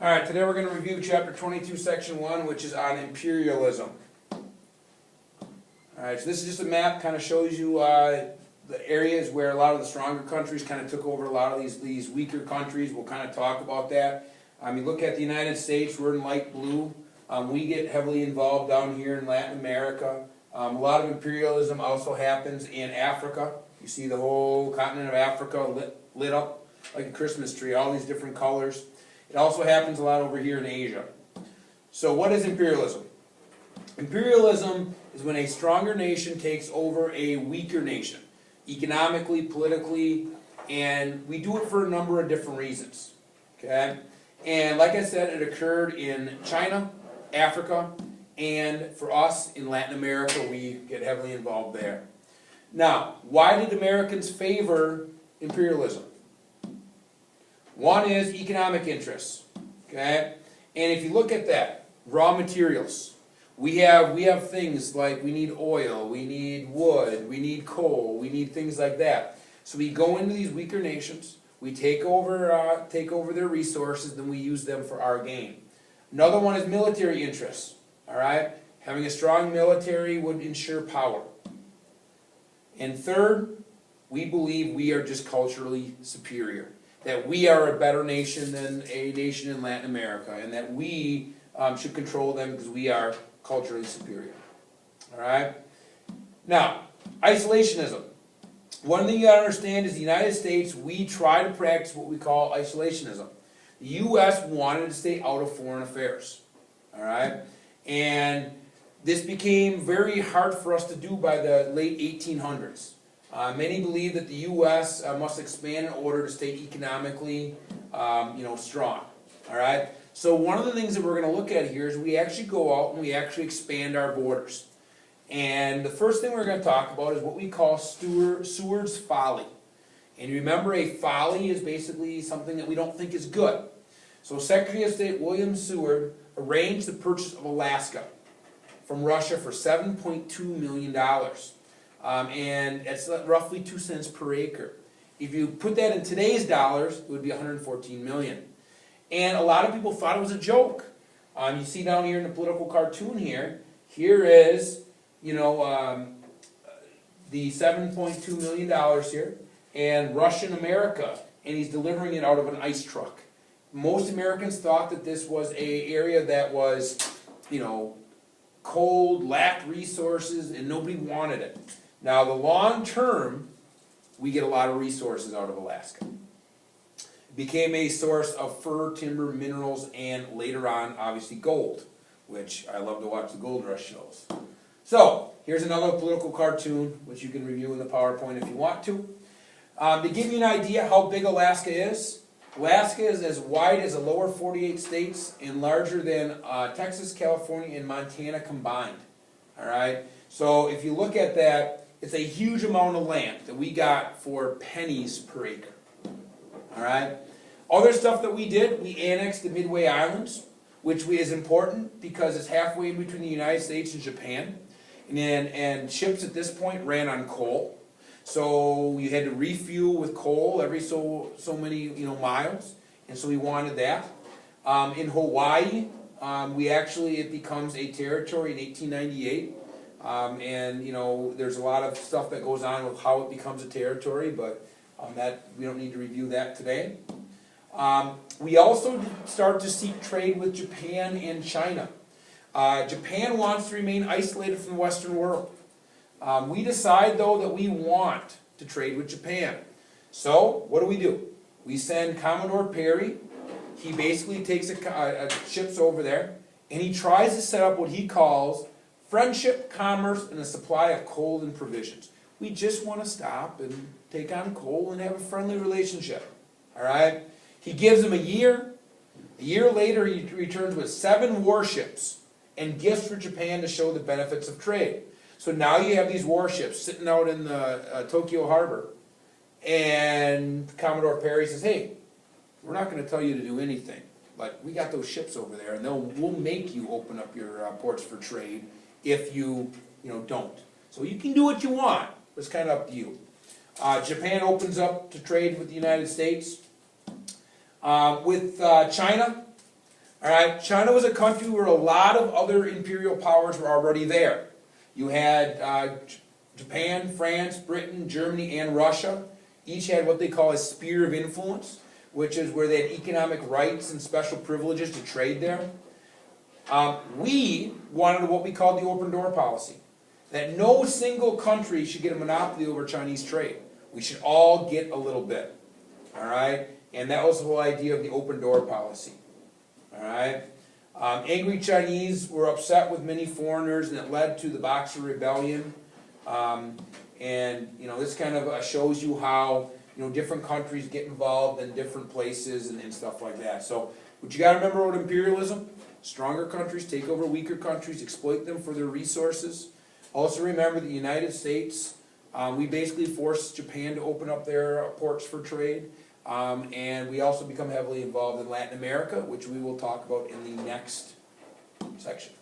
All right, today we're going to review chapter 22, section 1, which is on imperialism. All right, so this is just a map, kind of shows you the areas where a lot of the stronger countries kind of took over a lot of these weaker countries. We'll kind of talk about that. You look at the United States, we're in light blue. We get heavily involved down here in Latin America. A lot of imperialism also happens in Africa. You see the whole continent of Africa lit up like a Christmas tree, all these different colors. It also happens a lot over here in Asia. So what is imperialism? Imperialism is when a stronger nation takes over a weaker nation, economically, politically, and we do it for a number of different reasons. Okay? And like I said, it occurred in China, Africa, and for us in Latin America, we get heavily involved there. Now, why did Americans favor imperialism? One is economic interests, okay? And if you look at that, raw materials, we have things like we need oil, we need wood, we need coal, we need things like that. So we go into these weaker nations, we take over their resources, then we use them for our gain. Another one is military interests, all right? Having a strong military would ensure power. And third, we believe we are just culturally superior. That we are a better nation than a nation in Latin America, and that we should control them because we are culturally superior. All right? Now, isolationism. One thing you got to understand is the United States, we try to practice what we call isolationism. The U.S. wanted to stay out of foreign affairs. All right? And this became very hard for us to do by the late 1800s. Many believe that the U.S. Must expand in order to stay economically, strong. All right. So one of the things that we're going to look at here is we actually go out and we actually expand our borders. And the first thing we're going to talk about is what we call Seward's folly. And remember, a folly is basically something that we don't think is good. So Secretary of State William Seward arranged the purchase of Alaska from Russia for $7.2 million. And it's roughly 2 cents per acre. If you put that in today's dollars, it would be 114 million. And a lot of people thought it was a joke. You see down here in the political cartoon here is, the $7.2 million here, and Russian America, and he's delivering it out of an ice truck. Most Americans thought that this was an area that was, cold, lacked resources, and nobody wanted it. Now, the long term, we get a lot of resources out of Alaska. It became a source of fur, timber, minerals, and later on, obviously, gold, which I love to watch the gold rush shows. So, here's another political cartoon, which you can review in the PowerPoint if you want to. To give you an idea how big Alaska is as wide as the lower 48 states and larger than Texas, California, and Montana combined. All right? So, if you look at that, it's a huge amount of land that we got for pennies per acre. All right? Other stuff that we did, we annexed the Midway Islands, which is important because it's halfway in between the United States and Japan. And ships at this point ran on coal. So you had to refuel with coal every so many miles. And so we wanted that. In Hawaii, it becomes a territory in 1898. There's a lot of stuff that goes on with how it becomes a territory, but that we don't need to review that today. We also start to seek trade with Japan and China. Japan wants to remain isolated from the Western world. We decide, though, that we want to trade with Japan. So, what do? We send Commodore Perry. He basically takes ships over there, and he tries to set up what he calls friendship, commerce, and a supply of coal and provisions. We just want to stop and take on coal and have a friendly relationship. All right? He gives them a year. A year later, he returns with 7 warships and gifts for Japan to show the benefits of trade. So now you have these warships sitting out in the Tokyo harbor. And Commodore Perry says, hey, we're not going to tell you to do anything, but we got those ships over there, and we'll make you open up your ports for trade if you don't. So you can do what you want. It's kind of up to you. Japan opens up to trade with the United States. With China, Alright, China was a country where a lot of other imperial powers were already there. You had Japan, France, Britain, Germany, and Russia. Each had what they call a sphere of influence, which is where they had economic rights and special privileges to trade there. We wanted what we called the open door policy, that no single country should get a monopoly over Chinese trade. We should all get a little bit, all right? And that was the whole idea of the open door policy, all right? Angry Chinese were upset with many foreigners, and it led to the Boxer Rebellion. And you know, this kind of shows you how, you know, different countries get involved in different places and stuff like that. So what you got to remember about imperialism: stronger countries take over weaker countries, exploit them for their resources. Also remember the United States, we basically forced Japan to open up their ports for trade. And we also become heavily involved in Latin America, which we will talk about in the next section.